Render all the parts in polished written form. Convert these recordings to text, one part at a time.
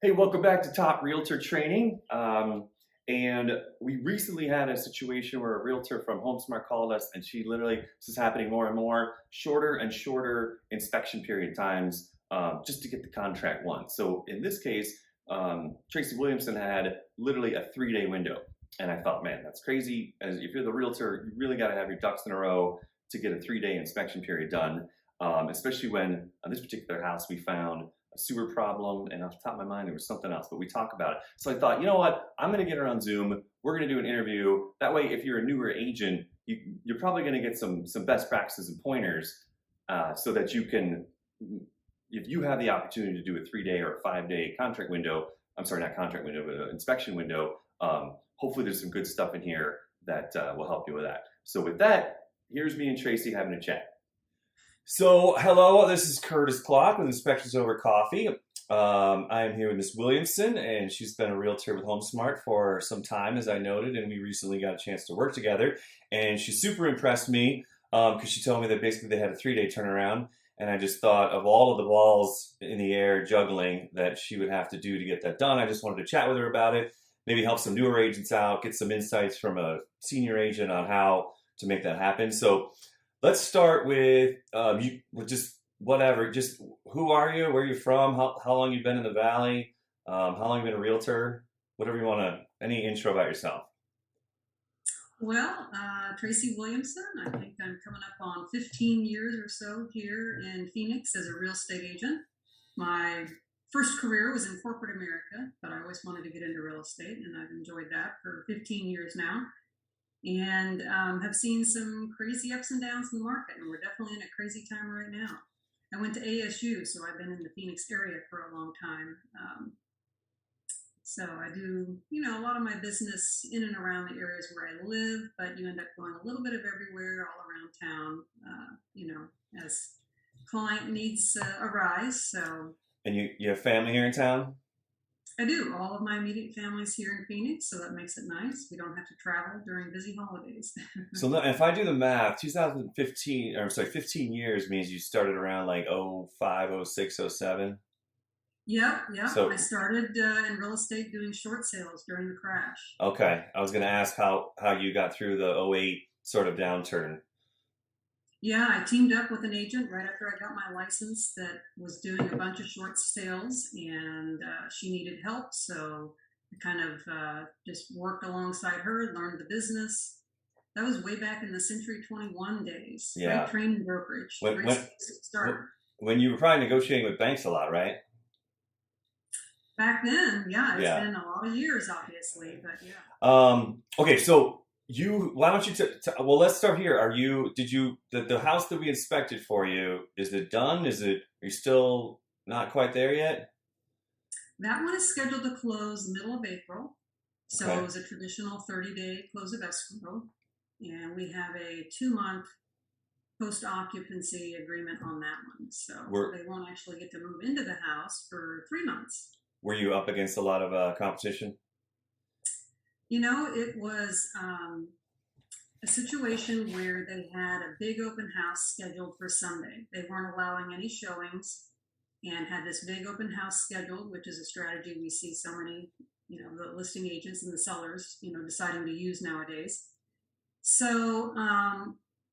Hey, welcome back to Top Realtor Training. And we recently had a situation where a realtor from HomeSmart called us, and she literally, this is happening more and more, shorter and shorter inspection period times just to get the contract won. So in this case, Tracy Williamson had literally a 3-day window. And I thought, man, that's crazy. As if you're the realtor, you really got to have your ducks in a row to get a 3-day inspection period done, especially when on this particular house we found a sewer problem, and off the top of my mind there was something else, but we talk about it. So I thought, you know what, I'm going to get her on Zoom. We're going to do an interview. That way, if you're a newer agent, you're probably going to get some best practices and pointers so that you can, if you have the opportunity to do a 3-day or a 5-day contract window, I'm sorry, not contract window, but an inspection window, hopefully there's some good stuff in here that will help you with that. So with that, here's me and Tracy having a chat. So, hello, this is Curtis Kloc with Inspections Over Coffee. I am here with Miss Williamson, and she's been a realtor with HomeSmart for some time, as I noted, and we recently got a chance to work together. And she super impressed me because she told me that basically they had a 3-day turnaround, and I just thought of all of the balls in the air juggling that she would have to do to get that done. I just wanted to chat with her about it, maybe help some newer agents out, get some insights from a senior agent on how to make that happen. So let's start with just whatever. Just who are you? Where are you from? How long you been in the Valley? How long you been a realtor? Whatever you want to. Any intro about yourself? Well, Tracy Williamson, I think I'm coming up on 15 years or so here in Phoenix as a real estate agent. My first career was in corporate America, but I always wanted to get into real estate, and I've enjoyed that for 15 years now. And have seen some crazy ups and downs in the market, and we're definitely in a crazy time right now. I went to ASU, so I've been in the Phoenix area for a long time. So I do, a lot of my business in and around the areas where I live, but you end up going a little bit of everywhere all around town, as client needs arise. So. And you have family here in town? I do. All of my immediate family's here in Phoenix, so that makes it nice. We don't have to travel during busy holidays. So if I do the math, 2015, or I'm sorry, 15 years means you started around like 05, 06, 07? Yeah. So, I started in real estate doing short sales during the crash. Okay. I was going to ask how you got through the '08 sort of downturn. Yeah, I teamed up with an agent right after I got my license that was doing a bunch of short sales, and she needed help. So I kind of just worked alongside her, learned the business. That was way back in the Century 21 days. Yeah. Great training brokerage. When you were probably negotiating with banks a lot, right? Back then, yeah, it's been a lot of years, obviously, but yeah. Okay, so why don't you, well, let's start here. The house that we inspected for you, is it done? Are you still not quite there yet? That one is scheduled to close middle of April. So Okay. It was a traditional 30-day close of escrow. And we have a 2-month post-occupancy agreement on that one. So they won't actually get to move into the house for 3 months. Were you up against a lot of competition? It was a situation where they had a big open house scheduled for Sunday. They weren't allowing any showings and had this big open house scheduled, which is a strategy we see so many, the listing agents and the sellers, deciding to use nowadays. So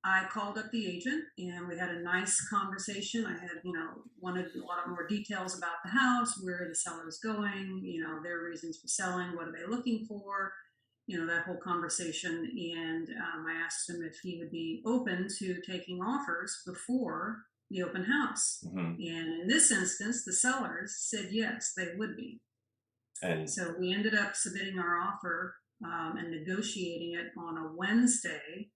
I called up the agent and we had a nice conversation. I had, wanted a lot more details about the house, where the seller is going, their reasons for selling, what are they looking for, that whole conversation. And I asked him if he would be open to taking offers before the open house. Mm-hmm. And in this instance, the sellers said yes, they would be. And so we ended up submitting our offer and negotiating it on a Wednesday.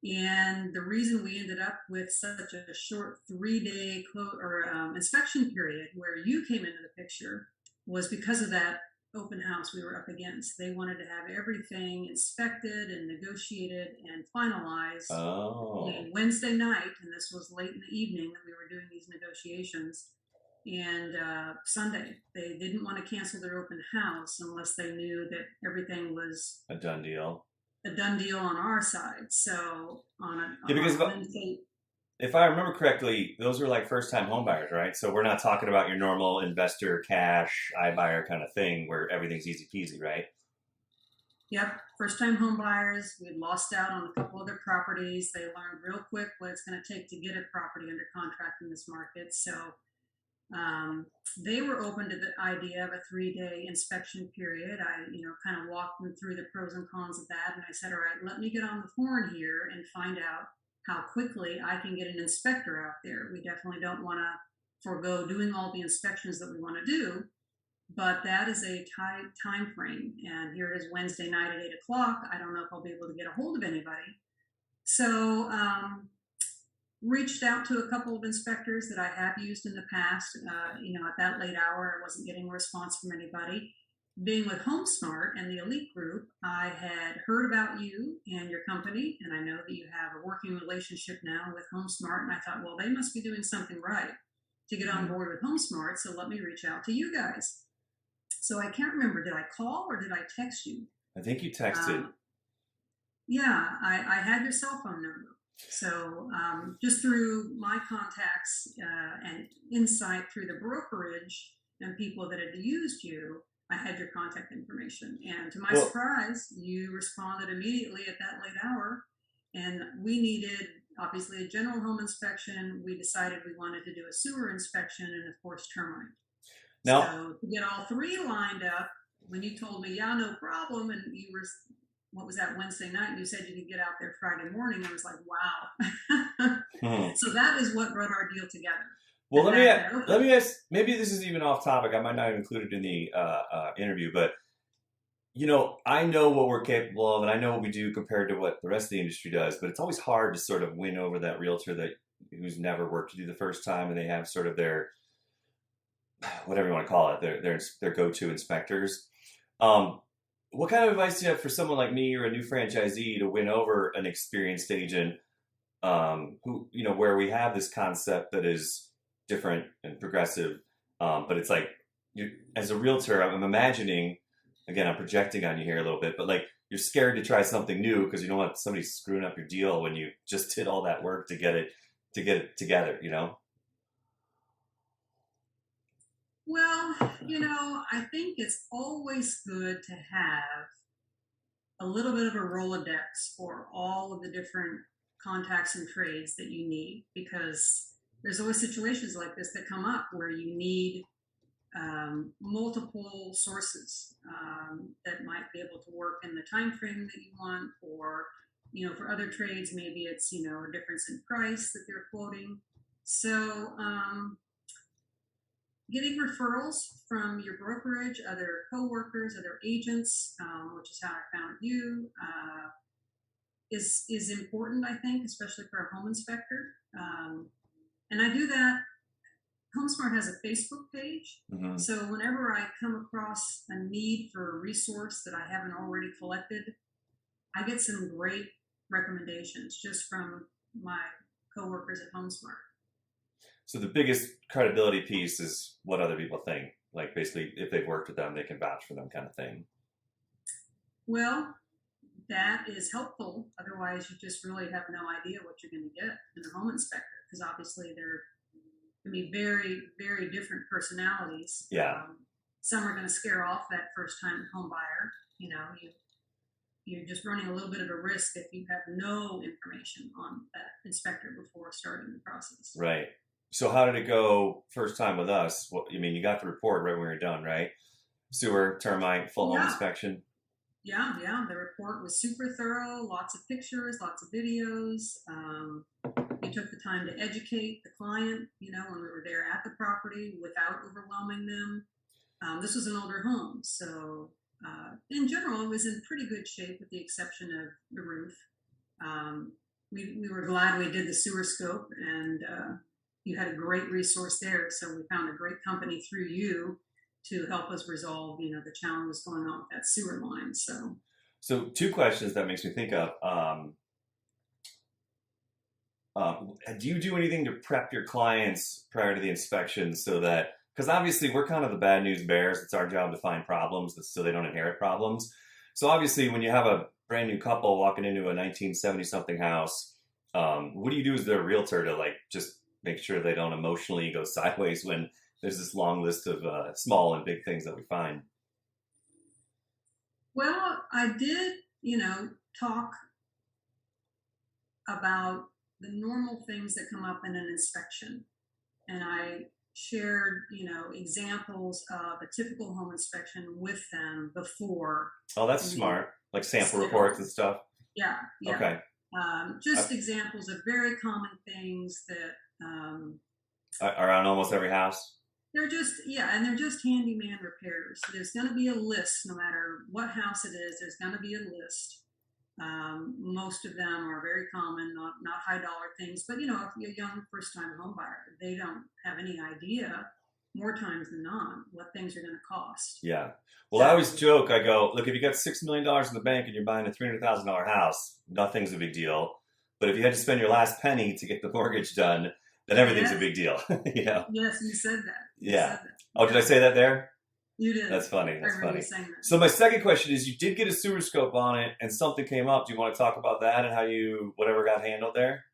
And the reason we ended up with such a short 3-day inspection period where you came into the picture was because of that open house we were up against. They wanted to have everything inspected and negotiated and finalized Wednesday night, and this was late in the evening that we were doing these negotiations. And Sunday, they didn't want to cancel their open house unless they knew that everything was a done deal. On our side. So on Wednesday, if I remember correctly, those were like first-time home buyers, right? So we're not talking about your normal investor, cash, iBuyer kind of thing where everything's easy peasy, right? Yep, first-time home buyers. We lost out on a couple other properties. They learned real quick what it's going to take to get a property under contract in this market. So they were open to the idea of a 3-day inspection period. I, kind of walked them through the pros and cons of that, and I said, all right, let me get on the horn here and find out how quickly I can get an inspector out there. We definitely don't want to forego doing all the inspections that we want to do, but that is a tight time frame. And here it is Wednesday night at 8 o'clock. I don't know if I'll be able to get a hold of anybody. So reached out to a couple of inspectors that I have used in the past. At that late hour, I wasn't getting a response from anybody. Being with HomeSmart and the Elite Group, I had heard about you and your company, and I know that you have a working relationship now with HomeSmart, and I thought, well, they must be doing something right to get on board with HomeSmart, so let me reach out to you guys. So I can't remember, did I call or did I text you? I think you texted. Yeah, I had your cell phone number. So just through my contacts and insight through the brokerage and people that had used you, I had your contact information. And to my surprise, you responded immediately at that late hour. And we needed, obviously, a general home inspection. We decided we wanted to do a sewer inspection and, of course, termite. Now, so to get all three lined up, when you told me, yeah, no problem, and you were, what was that, Wednesday night, and you said you could get out there Friday morning, I was like, wow. So that is what brought our deal together. Well, let me ask, maybe this is even off topic. I might not include it in the interview, but, I know what we're capable of, and I know what we do compared to what the rest of the industry does, but it's always hard to sort of win over that realtor who's never worked with you the first time, and they have sort of their, whatever you want to call it, their go-to inspectors. What kind of advice do you have for someone like me or a new franchisee to win over an experienced agent who, where we have this concept that is different and progressive, but it's like, as a realtor, I'm imagining, again, I'm projecting on you here a little bit, but like you're scared to try something new because you don't want somebody screwing up your deal when you just did all that work to get it together, Well, I think it's always good to have a little bit of a Rolodex for all of the different contacts and trades that you need, because there's always situations like this that come up where you need multiple sources that might be able to work in the time frame that you want, or for other trades maybe it's a difference in price that they're quoting. So getting referrals from your brokerage, other coworkers, other agents, which is how I found you, is important, I think, especially for a home inspector. And I do that. HomeSmart has a Facebook page. Mm-hmm. So whenever I come across a need for a resource that I haven't already collected, I get some great recommendations just from my coworkers at HomeSmart. So the biggest credibility piece is what other people think. Like basically, if they've worked with them, they can vouch for them kind of thing. Well, that is helpful. Otherwise, you just really have no idea what you're going to get in a home inspector, because obviously they're going to be very, very different personalities. Yeah. Some are going to scare off that first-time home buyer. You're just running a little bit of a risk if you have no information on that inspector before starting the process. Right. So how did it go first time with us? Well, you got the report right when we were done, right? Sewer, termite, full home inspection. Yeah. The report was super thorough. Lots of pictures, lots of videos. We took the time to educate the client, when we were there at the property without overwhelming them. This was an older home, so in general, it was in pretty good shape with the exception of the roof. We were glad we did the sewer scope, and you had a great resource there, so we found a great company through you to help us resolve, the challenges going on with that sewer line. So two questions that makes me think of. Do you do anything to prep your clients prior to the inspection so that, because obviously we're kind of the bad news bears, it's our job to find problems so they don't inherit problems. So obviously when you have a brand new couple walking into a 1970 something house What do you do as their realtor to like just make sure they don't emotionally go sideways when there's this long list of small and big things that we find? Well, I did, talk about the normal things that come up in an inspection. And I shared, examples of a typical home inspection with them before. Oh, that's smart. Like sample reports and stuff. Yeah, yeah. Okay. Just examples of very common things that are on almost every house. They're just, and they're just handyman repairs. There's going to be a list, no matter what house it is. There's going to be a list. Most of them are very common, not high dollar things. But if you're a young first time home buyer, they don't have any idea, more times than not, what things are going to cost. Yeah. Well, I always joke. I go, look, if you got $6 million in the bank and you're buying a $300,000 house, nothing's a big deal. But if you had to spend your last penny to get the mortgage done, then everything's a big deal. Yes, you said that. Yeah. Said that. Oh, did I say that there? You did. That's funny. That's funny. So my second question is, you did get a sewer scope on it and something came up. Do you want to talk about that and how whatever got handled there?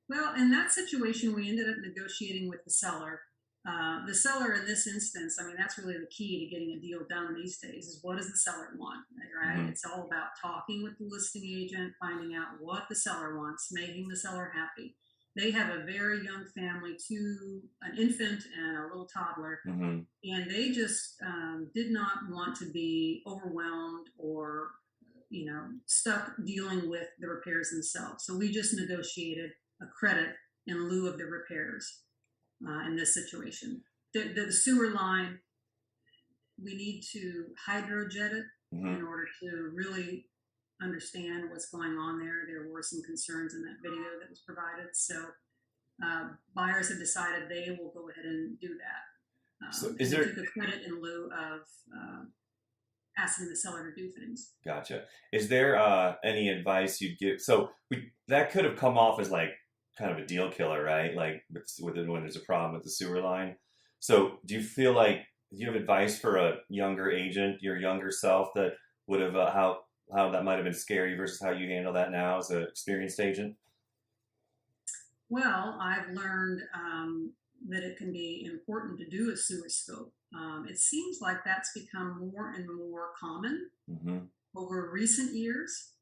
Well, in that situation, we ended up negotiating with the seller. The seller in this instance, that's really the key to getting a deal done these days, is what does the seller want, right? Mm-hmm. It's all about talking with the listing agent, finding out what the seller wants, making the seller happy. They have a very young family, an infant and a little toddler, mm-hmm. and they just did not want to be overwhelmed or, stuck dealing with the repairs themselves. So we just negotiated a credit in lieu of the repairs in this situation. The sewer line, we need to hydrojet it mm-hmm. in order to really understand what's going on there. There were some concerns in that video that was provided. So buyers have decided they will go ahead and do that. So is there the credit in lieu of asking the seller to do things? Gotcha. Is there any advice you'd give? So that could have come off as like kind of a deal killer, right? Like when there's a problem with the sewer line. So do you feel like you have advice for a younger agent, your younger self, that would have how that might have been scary versus how you handle that now as an experienced agent? Well, I've learned that it can be important to do a sewer scope. It seems like that's become more and more common mm-hmm. over recent years.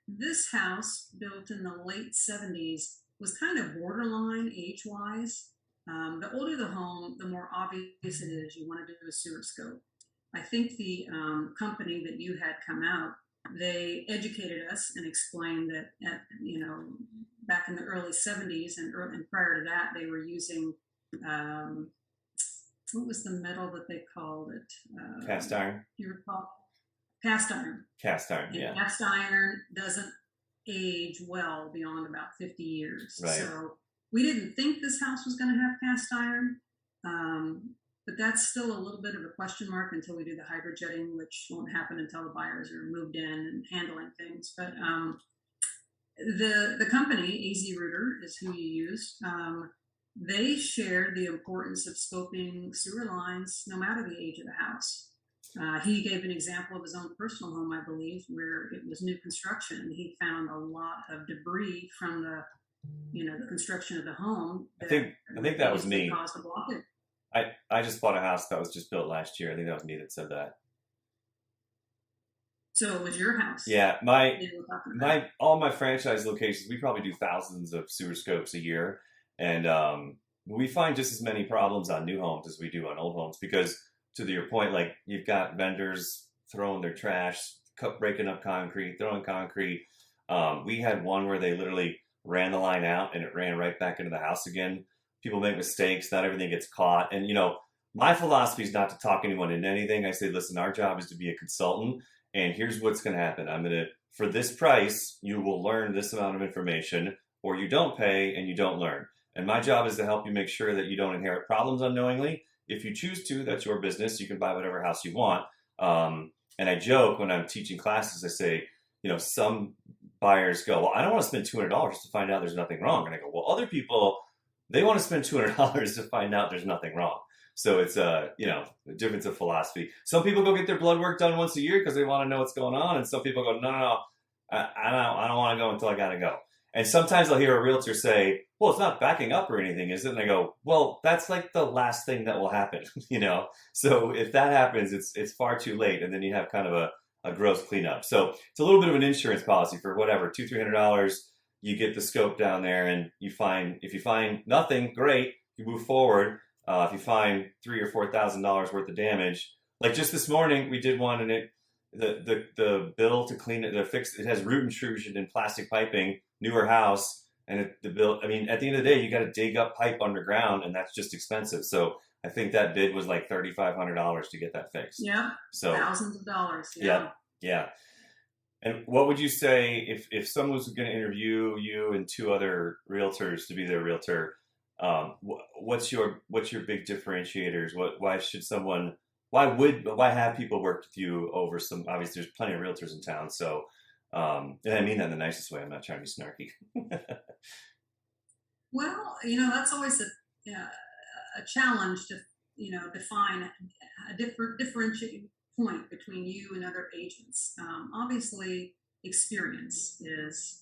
This house, built in the late 70s, was kind of borderline age-wise. The older the home, the more obvious it is you want to do a sewer scope. I think the company that you had come out, they educated us and explained that, back in the early 70s and prior to that, they were using, what was the metal that they called it? Cast iron. Do you recall? Cast iron. Cast iron, yeah. Cast iron doesn't age well beyond about 50 years. Right. So we didn't think this house was going to have cast iron. But that's still a little bit of a question mark until we do the hydrojetting, which won't happen until the buyers are moved in and handling things. But the company, AZ Rooter, is who you use. They shared the importance of scoping sewer lines no matter the age of the house. He gave an example of his own personal home, I believe, where it was new construction, and he found a lot of debris from the construction of the home. I think that was me. Caused a blockage. I just bought a house that was just built last year. I think that was me that said that. So it was your house? Yeah, all my franchise locations, we probably do thousands of sewer scopes a year, and we find just as many problems on new homes as we do on old homes because, to your point, like you've got vendors throwing their trash, breaking up concrete, throwing concrete. We had one where they literally ran the line out and it ran right back into the house again. People make mistakes. Not everything gets caught. And, my philosophy is not to talk anyone into anything. I say, listen, our job is to be a consultant. And here's what's going to happen. For this price, you will learn this amount of information, or you don't pay and you don't learn. And my job is to help you make sure that you don't inherit problems unknowingly. If you choose to, that's your business. You can buy whatever house you want. And I joke when I'm teaching classes, I say, some buyers go, well, I don't want to spend $200 to find out there's nothing wrong. And I go, well, other people, they want to spend $200 to find out there's nothing wrong. So it's the difference of philosophy. Some people go get their blood work done once a year because they want to know what's going on, and some people go, no, I don't want to go until I got to go. And sometimes I'll hear a realtor say, well, it's not backing up or anything, is it? And I go, well, that's like the last thing that will happen, you know? So if that happens, it's far too late. And then you have kind of a gross cleanup. So it's a little bit of an insurance policy for whatever, $200, $300. You get the scope down there and if you find nothing, great, you move forward. If you find $3,000 or $4,000 worth of damage, like just this morning, we did one and the bill to clean it, to fix it has root intrusion in plastic piping, newer house, and the bill. I mean, at the end of the day, you got to dig up pipe underground, and that's just expensive. So I think that bid was like $3,500 to get that fixed. Yeah. So thousands of dollars. Yeah. Yeah. And what would you say if someone was going to interview you and two other realtors to be their realtor? What's your big differentiators? Why have people worked with you over some? Obviously, there's plenty of realtors in town, so and I mean that in the nicest way. I'm not trying to be snarky. Well, that's always a challenge to define a differentiating point between you and other agents. Obviously, experience is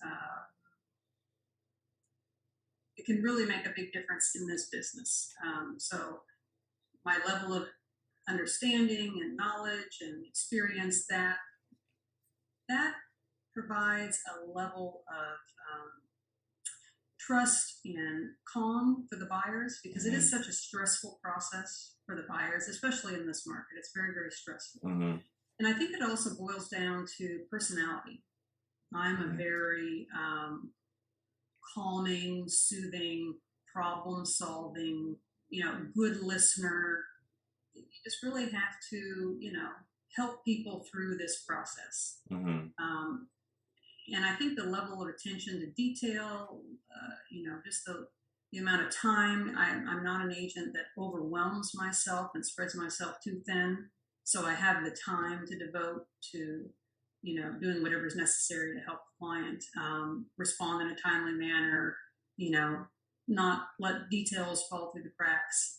it can really make a big difference in this business. So my level of understanding and knowledge and experience that provides a level of trust and calm for the buyers, because it is such a stressful process for the buyers, especially in this market. It's very, very stressful. Mm-hmm. And I think it also boils down to personality. I'm a very calming, soothing, problem solving, good listener. You just really have to, help people through this process. Mm-hmm. And I think the level of attention to detail, just the amount of time. I'm not an agent that overwhelms myself and spreads myself too thin. So I have the time to devote to, doing whatever is necessary to help the client respond in a timely manner, not let details fall through the cracks.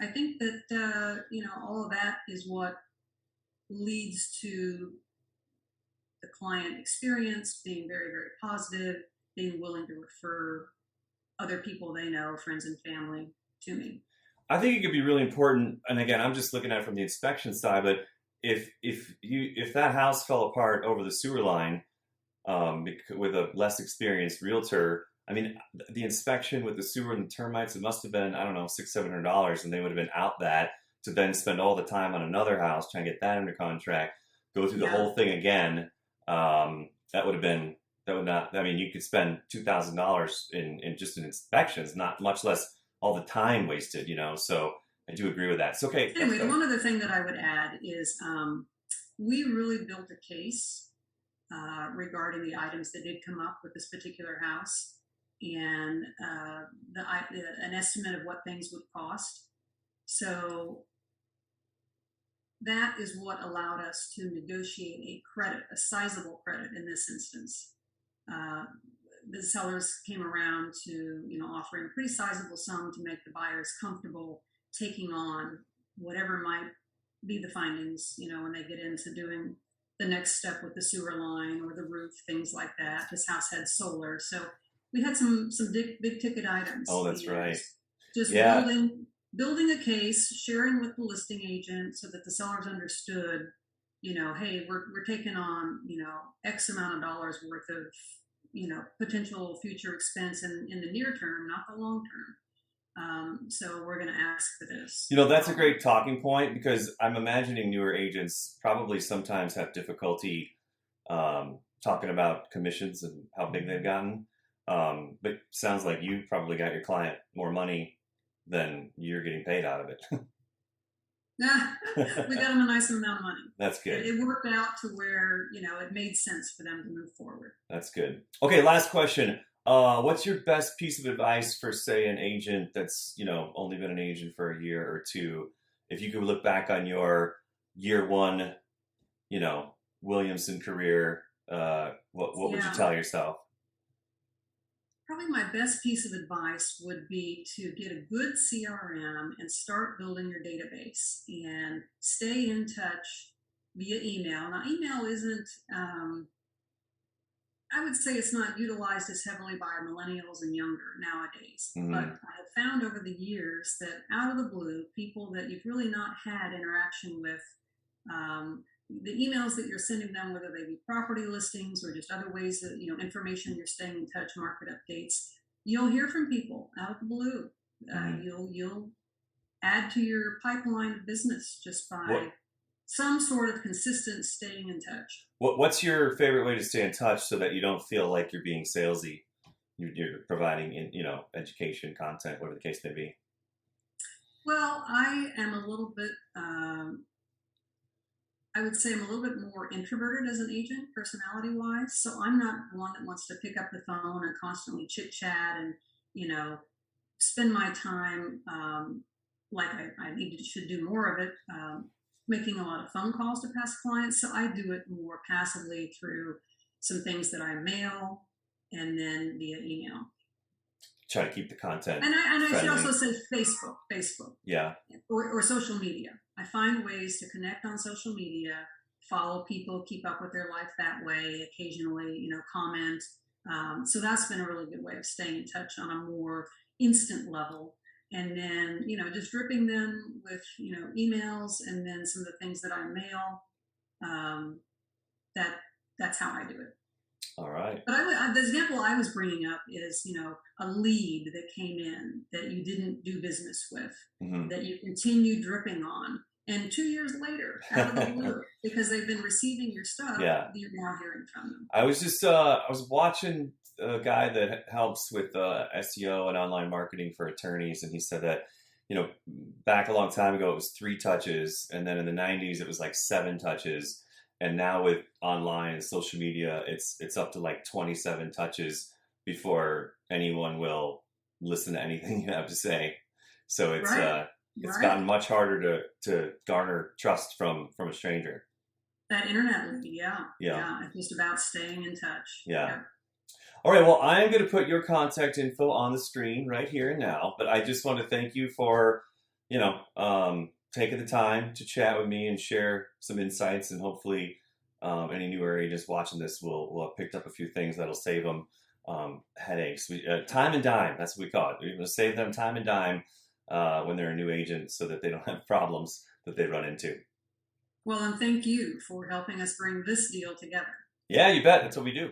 I think that, all of that is what leads to the client experience being very, very positive, being willing to refer other people they know, friends and family, to me. I think it could be really important, and again, I'm just looking at it from the inspection side, but if that house fell apart over the sewer line with a less experienced realtor, I mean, the inspection with the sewer and the termites, it must have been, I don't know, $600-$700, and they would have been out that to then spend all the time on another house, trying to get that under contract, go through the whole thing again. That would not, I mean, you could spend $2,000 in just in inspections, not much less all the time wasted, so I do agree with that. So, okay. Anyway, the one other thing that I would add is we really built a case regarding the items that did come up with this particular house, and an estimate of what things would cost. So that is what allowed us to negotiate a credit, a sizable credit in this instance. The sellers came around to, offering a pretty sizable sum to make the buyers comfortable taking on whatever might be the findings, when they get into doing the next step with the sewer line or the roof, things like that. This house had solar. So we had some big ticket items. Oh, that's right. Just building a case, sharing with the listing agent so that the sellers understood, hey, we're taking on, X amount of dollars worth of, potential future expense in the near term, not the long term. So we're going to ask for this. That's a great talking point, because I'm imagining newer agents probably sometimes have difficulty talking about commissions and how big they've gotten. But sounds like you probably got your client more money than you're getting paid out of it. We got them a nice amount of money. That's good. It worked out to where, it made sense for them to move forward. That's good. Okay, last question. What's your best piece of advice for, say, an agent that's, only been an agent for a year or two? If you could look back on your year one, Williamson career, what would you tell yourself? Probably my best piece of advice would be to get a good CRM and start building your database and stay in touch via email. Now, email isn't I would say it's not utilized as heavily by millennials and younger nowadays. But Mm-hmm. I have found over the years that out of the blue, people that you've really not had interaction with, the emails that you're sending them, whether they be property listings or just other ways that, information you're staying in touch, market updates, you'll hear from people out of the blue. Mm-hmm. You'll add to your pipeline of business just by What some sort of consistent staying in touch. what's your favorite way to stay in touch so that you don't feel like you're being salesy? You're providing education, content, whatever the case may be. Well, I am a little bit, I would say I'm a little bit more introverted as an agent, personality wise. So I'm not one that wants to pick up the phone and constantly chit chat and, you know, spend my time like I need to should do more of it, making a lot of phone calls to past clients. So I do it more passively through some things that I mail and then via email. Try to keep the content. And I should friendly. also say Facebook. Yeah. Or social media. I find ways to connect on social media, follow people, keep up with their life that way, occasionally, comment. So that's been a really good way of staying in touch on a more instant level. And then, just dripping them with, emails and then some of the things that I mail. That's how I do it. All right. But the example I was bringing up is, a lead that came in that you didn't do business with, Mm-hmm. that you continue dripping on. And 2 years later, out of the blue, because they've been receiving your stuff, Yeah. you're now hearing from them. I was watching a guy that helps with SEO and online marketing for attorneys, and he said that, back a long time ago, it was 3 touches. And then in the 90s, it was like 7 touches. And now with online and social media, it's up to like 27 touches before anyone will listen to anything you have to say. So it's Right. it's Right. gotten much harder to garner trust from a stranger. That internet lead, yeah. Yeah. It's just about staying in touch. Yeah. All right. Well, I am going to put your contact info on the screen right here and now. But I just want to thank you for, taking the time to chat with me and share some insights, and hopefully any newer agents watching this will have picked up a few things that'll save them headaches. Time and dime, that's what we call it. We're going to save them time and dime when they're a new agent so that they don't have problems that they run into. Well, and thank you for helping us bring this deal together. Yeah, you bet. That's what we do.